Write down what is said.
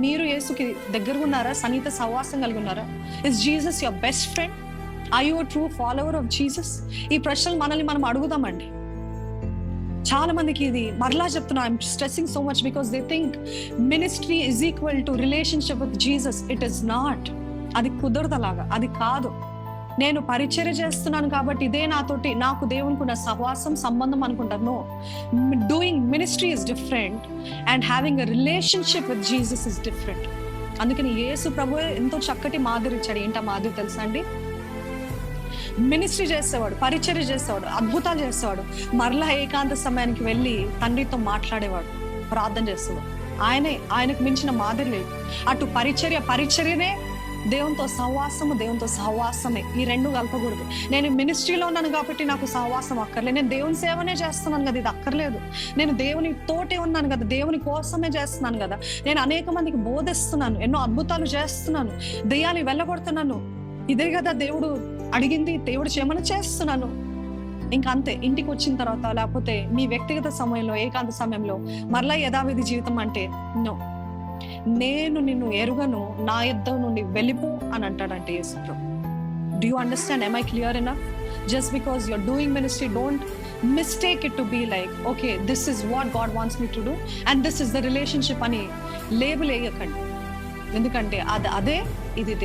మీరు యేసుకి దగ్గరగా ఉన్నారా? సన్నిహిత సహవాసం కలిగి ఉన్నారా? Is Jesus your best friend? Are you true follower of Jesus? ఈ ప్రశ్నలు మనల్ని మనం అడుగుదామండి. చాలా మందికి ఇది మరలా చెప్తున్నా, I'm stressing so much because they think ministry is equal to relationship with Jesus. It is not. అది కుదరదు, అలాగా అది కాదు. నేను పరిచర్య చేస్తున్నాను కాబట్టి ఇదే నాకు దేవునికి ఉన్న సహవాసం సంబంధం అనుకుంటాను. No, doing ministry is different and having a relationship with Jesus is different. అందుకని యేసు ప్రభు ఎంతో చక్కటి మాదిరి ఇచ్చాడు. ఏంటా మాదిరి తెలుసా అండి? మినిస్ట్రీ చేసేవాడు, పరిచర్య చేసేవాడు, అద్భుతాలు చేసేవాడు, మరలా ఏకాంత సమయానికి వెళ్ళి తండ్రితో మాట్లాడేవాడు, ప్రార్థన చేసేవాడు. ఆయనకు మించిన మాదిరి లేదు. అటు పరిచర్యనే దేవునితో సహవాసమే. ఈ రెండు కలపకూడదు. నేను మినిస్ట్రీలో ఉన్నాను కాబట్టి నాకు సహవాసం అక్కర్లేదు. నేను దేవుని సేవనే చేస్తున్నాను కదా, ఇది అక్కర్లేదు. నేను దేవుని తోటే ఉన్నాను కదా, దేవుని కోసమే చేస్తున్నాను కదా, నేను అనేక మందికి బోధిస్తున్నాను, ఎన్నో అద్భుతాలు చేస్తున్నాను, దెయ్యాలు వెళ్ళగొడుతున్నాను, ఇదే కదా దేవుడు అడిగింది, దేవుడు చేయమని చేస్తున్నాను. ఇంకా అంతే. ఇంటికి వచ్చిన తర్వాత లేకపోతే మీ వ్యక్తిగత సమయంలో, ఏకాంత సమయంలో మరలా యథావిధి జీవితం అంటే నో. నేను నిన్ను ఎరుగను, నా యుద్ధం నుండి వెళ్ళిపో అని అంటాడంటే యేసు ప్రభు. Do you understand? am I clear enough? Just because you're doing ministry, don't mistake it to be like, okay, this is what God wants me to do and this is the relationship అని label వేయకండి. ఎందుకంటే అదే ఇది